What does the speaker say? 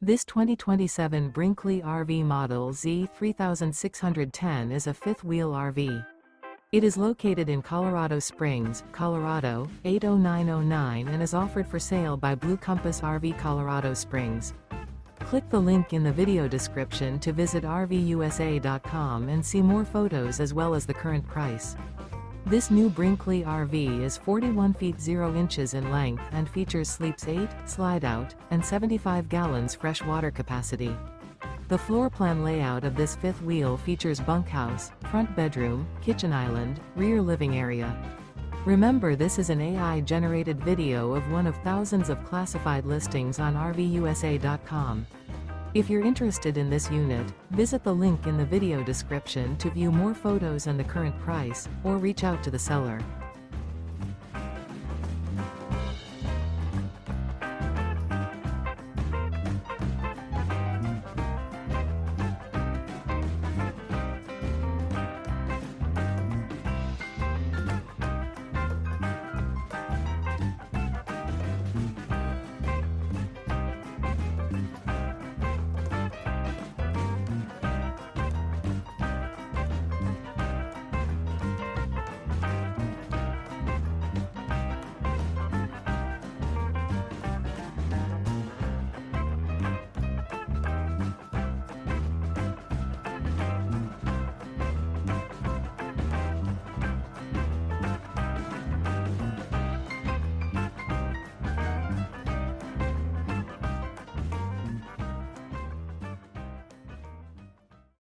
This 2027 Brinkley RV Model Z 3610 is a fifth-wheel RV. It is located in Colorado Springs, Colorado, 80909 and is offered for sale by Blue Compass RV Colorado Springs. Click the link in the video description to visit RVUSA.com and see more photos as well as the current price. This new Brinkley RV is 41 feet 0 inches in length and features sleeps 8, slide-out, and 75 gallons fresh water capacity. The floor plan layout of this fifth wheel features bunkhouse, front bedroom, kitchen island, rear living area. Remember, this is an AI-generated video of one of thousands of classified listings on RVUSA.com. If you're interested in this unit, visit the link in the video description to view more photos and the current price, or reach out to the seller.